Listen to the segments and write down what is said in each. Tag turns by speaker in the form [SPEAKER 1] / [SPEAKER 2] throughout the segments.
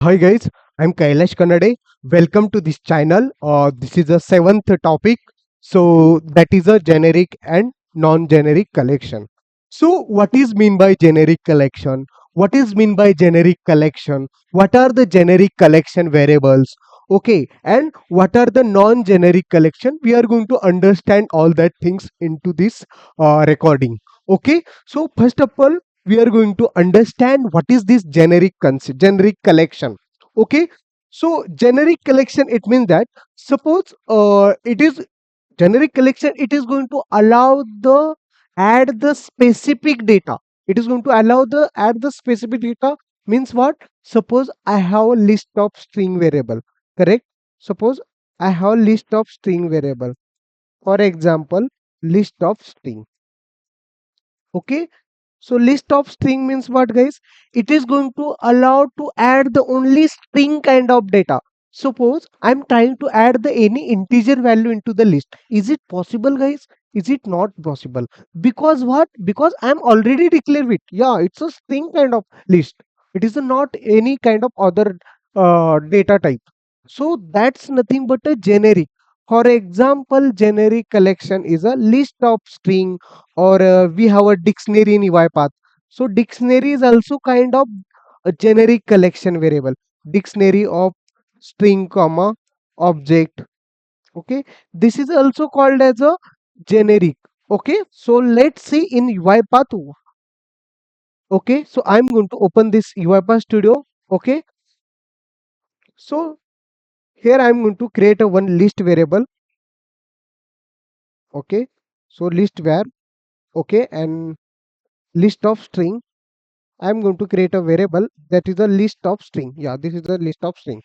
[SPEAKER 1] Hi guys, I'm Kailash Kannade. Welcome to this channel. This is the seventh topic. So that is a generic and non-generic collection. So what is mean by generic collection? What is mean by generic collection? What are the generic collection variables? Okay, and what are the non-generic collection? We are going to understand all that things into this recording. Okay, so first of all, we are going to understand what is this generic concept, generic collection. Okay, so generic collection, it means that suppose it is generic collection, it is going to allow the add the specific data. It is going to allow the add the specific data. Means what? Suppose I have a list of string variable, correct? Suppose I have a list of string variable, for example, list of string. Okay, so list of string means what, guys? It is going to allow to add the only string kind of data. Suppose I'm trying to add the any integer value into the list. Is it possible, guys? Is it not possible? Because what? Because I'm already declared it. Yeah, it's a string kind of list. It is not any kind of other data type. So that's nothing but a generic. For example, generic collection is a list of string, or we have a dictionary in UiPath. So dictionary is also kind of a generic collection variable. Dictionary of string comma object. Okay, this is also called as a generic. Okay, so let's see in UiPath. Okay, so I'm going to open this UiPath Studio. Okay, so here I'm going to create a one list variable. Okay, so list var. Okay, and list of string. I'm going to create a variable that is a list of string. Yeah, this is the list of string.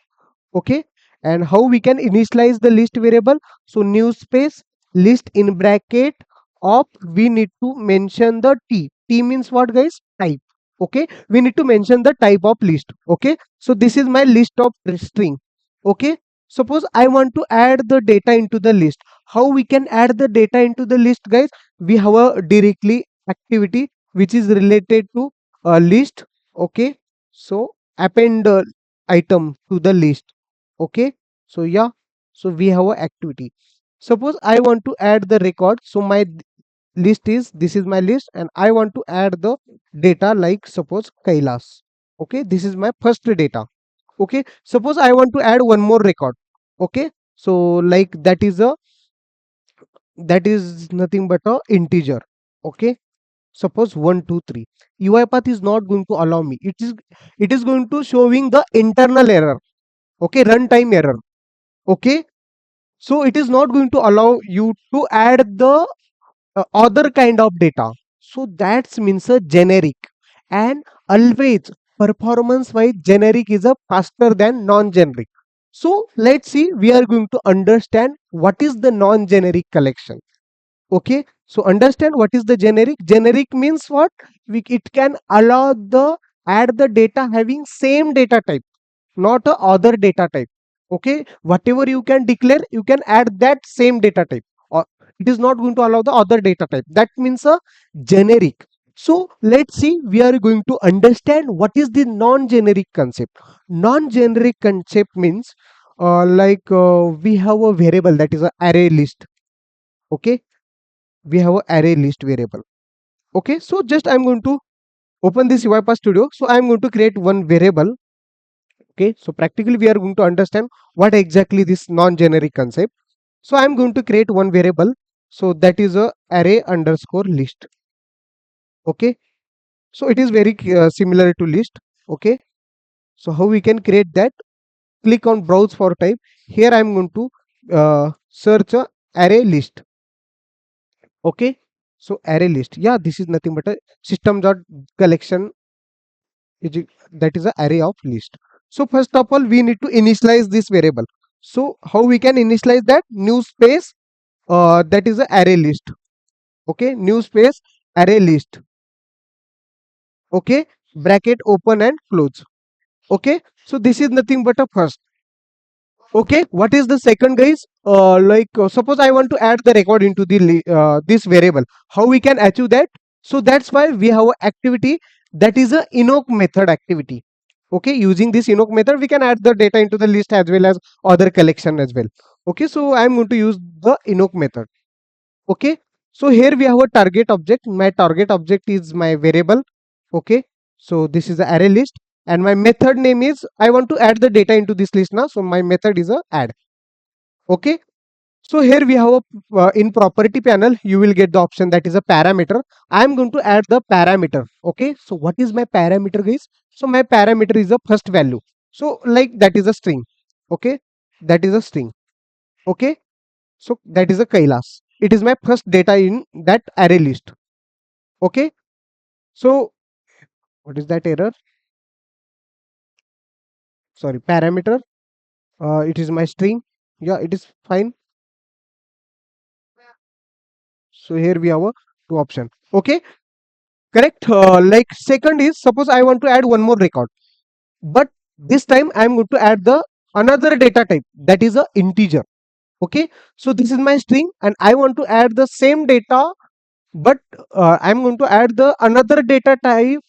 [SPEAKER 1] Okay, and how we can initialize the list variable? So new space list in bracket of, we need to mention the t means what, guys? Type. Okay, we need to mention the type of list. Okay, so this is my list of string. Okay, suppose I want to add the data into the list. How we can add the data into the list, guys? We have a directly activity which is related to a list. Okay, so append item to the list. Okay, so yeah, so we have a activity. Suppose I want to add the record. So my list is, this is my list, and I want to add the data, like suppose Kailas. Okay, this is my first data. Okay, suppose I want to add one more record. Okay, so like that is nothing but a integer. Okay, suppose 123. UiPath is not going to allow me. It is going to showing the internal error. Okay, runtime error. Okay, so it is not going to allow you to add the other kind of data. So that means a generic. And always performance wise, generic is a faster than non-generic. So let's see, we are going to understand what is the non-generic collection. Okay, so understand what is the generic. Generic means what? It can allow the add the data having same data type, not a other data type. Okay, whatever you can declare, you can add that same data type, or it is not going to allow the other data type. That means a generic. So let's see, we are going to understand what is the non-generic concept. Non-generic concept means we have a variable that is a array list. Okay, we have a array list variable. Okay, so just I'm going to open this UiPath Studio. So I'm going to create one variable. Okay, so practically we are going to understand what exactly this non-generic concept. So I'm going to create one variable. So that is a array underscore list. Okay, so it is very similar to list. Okay, so how we can create that? Click on browse for type. Here I'm going to search a array list. Okay, so array list. Yeah, this is nothing but a system dot collection, that is a array of list. So first of all, we need to initialize this variable. So how we can initialize that? New space, that is a array list. Okay, new space array list. Okay, bracket open and close. Okay, so this is nothing but a first. Okay, what is the second, guys? Suppose I want to add the record into the this variable. How we can achieve that? So that's why we have a activity that is a invoke method activity. Okay, using this invoke method, we can add the data into the list as well as other collection as well. Okay, so I'm going to use the invoke method. Okay, so here we have a target object. My target object is my variable. Okay, so this is the array list, and my method name is, I want to add the data into this list now, so my method is a add. Okay, so here we have a in property panel, you will get the option that is a parameter. I am going to add the parameter. Okay, so what is my parameter, guys? So my parameter is the first value. So like that is a string. Okay, that is a string. Okay, so that is a Kailas. It is my first data in that array list. Okay, so what is that error? Sorry, parameter. It is my string. Yeah, it is fine. So here we have a two option. Okay, correct. Like second is, suppose I want to add one more record, but this time I am going to add the another data type, that is a integer. Okay, so this is my string and I want to add the same data, but I'm going to add the another data type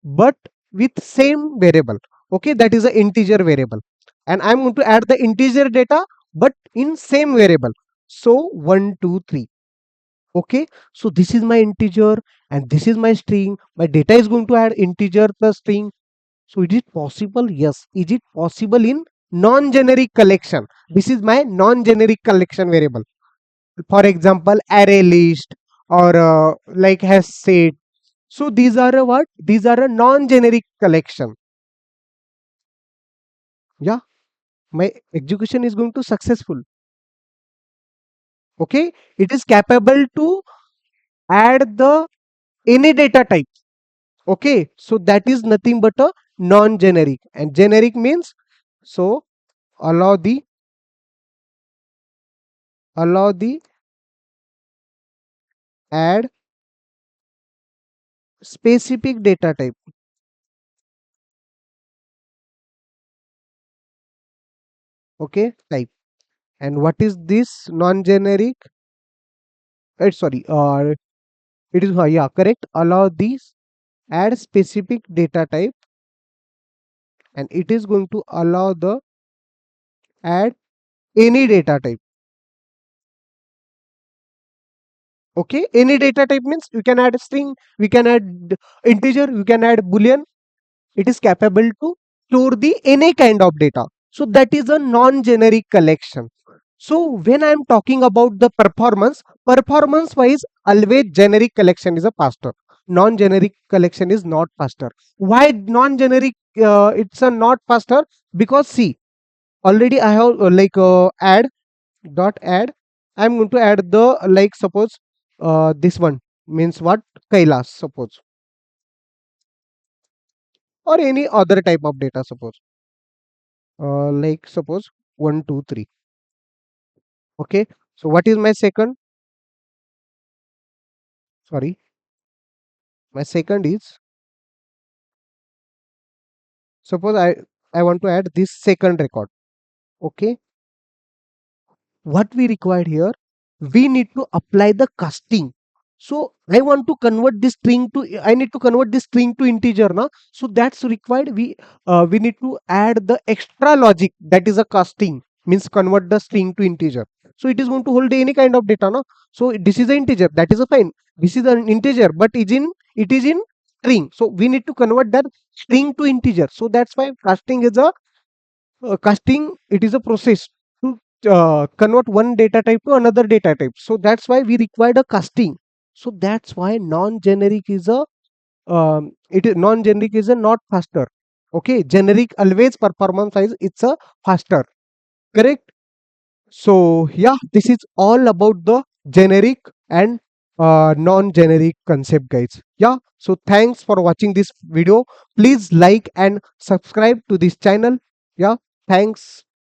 [SPEAKER 1] but with same variable. Okay, that is a integer variable, and I'm going to add the integer data but in same variable. So 1 2 3. Okay, so this is my integer and this is my string. My data is going to add integer plus string. So is it possible? Yes. Is it possible in non-generic collection? This is my non-generic collection variable. For example, array list or like has said. So these are a what? These are a non-generic collection. Yeah, my execution is going to successful. Okay, it is capable to add the any data type. Okay, so that is nothing but a non-generic, and generic means, so allow the allow the add specific data type. Okay, type. And what is this non-generic? Sorry, it is yeah, correct. Allow this add specific data type, and it is going to allow the add any data type. Okay, any data type means you can add string, we can add integer, you can add boolean. It is capable to store the any kind of data. So that is a non-generic collection. So when I am talking about the performance wise, always generic collection is a faster. Non-generic collection is not faster. Why non-generic? It's a not faster because see, already I have add dot add. I am going to add the like suppose this one means what, Kailas suppose, or any other type of data suppose, like suppose 1 2 3. Okay, so what is my second? Sorry, my second is, suppose I want to add this second record. Okay, what we required here, we need to apply the casting. So I want to convert this string to, I need to convert this string to integer now. So that's required. We need to add the extra logic, that is a casting, means convert the string to integer. So it is going to hold any kind of data now. So this is an integer, that is a fine. This is an integer but it is in string, so we need to convert that string to integer. So that's why casting is a casting, it is a process to convert one data type to another data type. So that's why we required a casting. So that's why non-generic is a it is non-generic is a not faster. Okay, generic always performance wise it's a faster, correct. So yeah, this is all about the generic and non-generic concept, guys. Yeah, so thanks for watching this video. Please like and subscribe to this channel. Yeah, thanks.